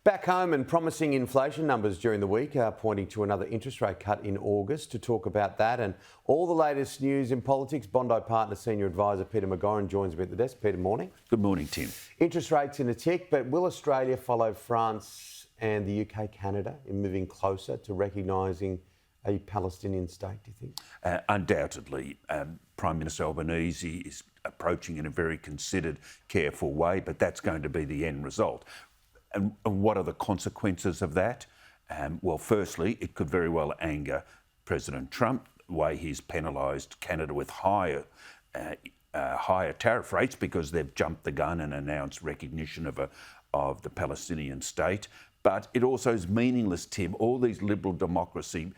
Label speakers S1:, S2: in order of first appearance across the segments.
S1: Back home, and promising inflation numbers during the week are pointing to another interest rate cut in August. To talk about that and all the latest news in politics, Bondi Partner Senior Advisor Peter McGauran joins me at the desk. Peter, morning.
S2: Good morning, Tim.
S1: Interest rates in a tick, but will Australia follow France and the UK, Canada in moving closer to recognising a Palestinian state, do you think?
S2: Undoubtedly. Prime Minister Albanese is approaching in a very considered, careful way, but that's going to be the end result. And what are the consequences of that? Well, firstly, it could very well anger President Trump, the way he's penalised Canada with higher tariff rates because they've jumped the gun and announced recognition of the Palestinian state. But it also is meaningless, Tim. All these liberal democracy,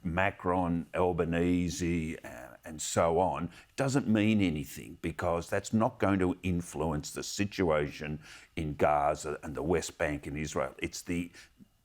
S2: Macron, Albanese, and so on, doesn't mean anything because that's not going to influence the situation in Gaza and the West Bank and Israel. It's the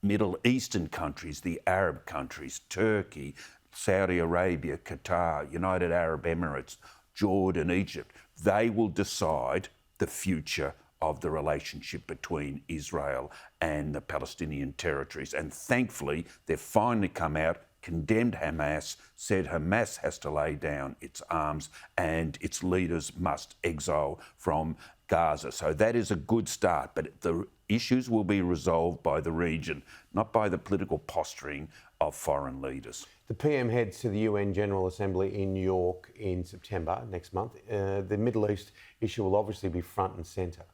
S2: Middle Eastern countries, the Arab countries, Turkey, Saudi Arabia, Qatar, United Arab Emirates, Jordan, Egypt. They will decide the future of the relationship between Israel and the Palestinian territories. And thankfully, they've finally come out, condemned Hamas, said Hamas has to lay down its arms and its leaders must exile from Gaza. So that is a good start, but the issues will be resolved by the region, not by the political posturing of foreign leaders.
S1: The PM heads to the UN General Assembly in New York in September next month. The Middle East issue will obviously be front and centre.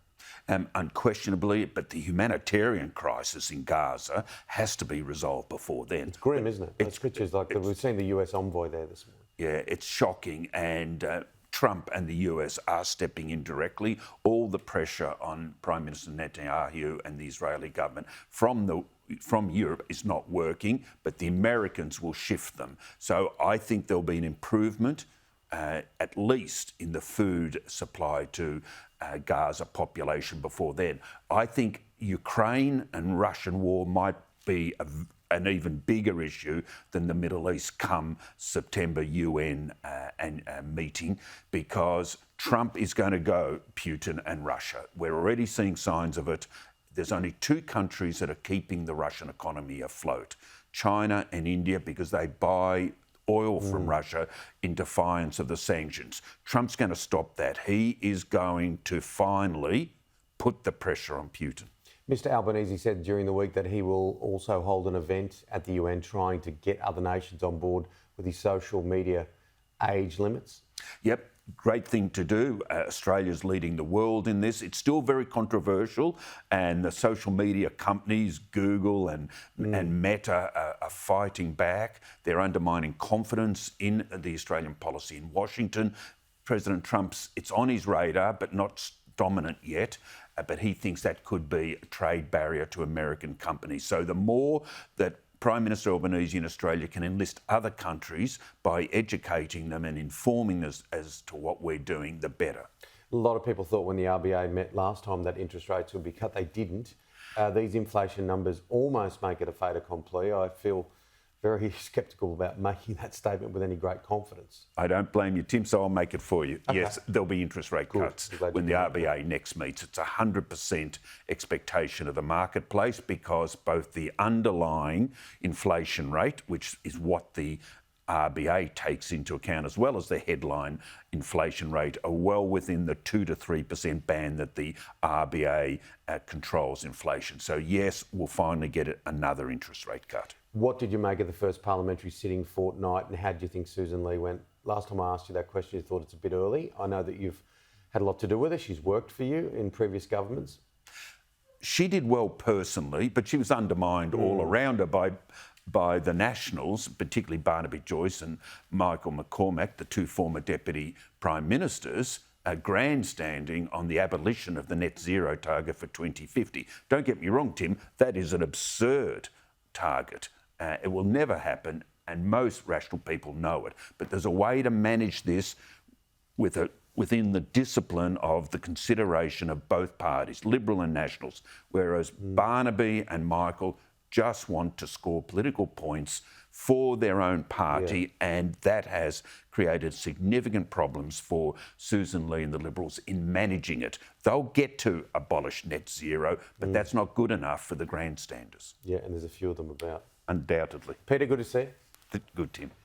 S2: Unquestionably, but the humanitarian crisis in Gaza has to be resolved before then.
S1: It's grim, isn't it? Those pictures, we've seen the US envoy there this morning.
S2: Yeah, it's shocking, and Trump and the US are stepping in directly. All the pressure on Prime Minister Netanyahu and the Israeli government from Europe is not working, but the Americans will shift them. So I think there'll be an improvement, at least in the food supply to Gaza population before then. I think Ukraine and Russian war might be an even bigger issue than the Middle East come September UN meeting, because Trump is going to go Putin and Russia. We're already seeing signs of it. There's only two countries that are keeping the Russian economy afloat, China and India, because they buy oil from Russia in defiance of the sanctions. Trump's going to stop that. He is going to finally put the pressure on Putin.
S1: Mr Albanese said during the week that he will also hold an event at the UN trying to get other nations on board with his social media age limits.
S2: Yep. Great thing to do. Australia's leading the world in this. It's still very controversial, and the social media companies, Google and Meta, are fighting back. They're undermining confidence in the Australian policy in Washington. President Trump's, it's on his radar, but not dominant yet. But he thinks that could be a trade barrier to American companies. So the more that Prime Minister Albanese in Australia can enlist other countries by educating them and informing us as to what we're doing, the better.
S1: A lot of people thought when the RBA met last time that interest rates would be cut. They didn't. These inflation numbers almost make it a fait accompli. I feel very sceptical about making that statement with any great confidence.
S2: I don't blame you, Tim, so I'll make it for you.
S1: Okay.
S2: Yes, there'll be interest rate cuts when the RBA next meets. It's 100% expectation of the marketplace, because both the underlying inflation rate, which is what the RBA takes into account, as well as the headline inflation rate, are well within the 2 to 3% band that the RBA controls inflation. So yes, we'll finally get another interest rate cut.
S1: What did you make of the first parliamentary sitting fortnight, and how do you think Susan Lee went? Last time I asked you that question, you thought it's a bit early. I know that you've had a lot to do with her. She's worked for you in previous governments.
S2: She did well personally, but she was undermined all around her by the Nationals, particularly Barnaby Joyce and Michael McCormack, the two former Deputy Prime Ministers, grandstanding on the abolition of the net zero target for 2050. Don't get me wrong, Tim, that is an absurd target. It will never happen, and most rational people know it. But there's a way to manage this within the discipline of the consideration of both parties, Liberal and Nationals, whereas Barnaby and Michael just want to score political points for their own party, and that has created significant problems for Susan Lee and the Liberals in managing it. They'll get to abolish net zero, but that's not good enough for the grandstanders.
S1: Yeah, and there's a few of them about.
S2: Undoubtedly.
S1: Peter, good to see you.
S2: Good, Tim.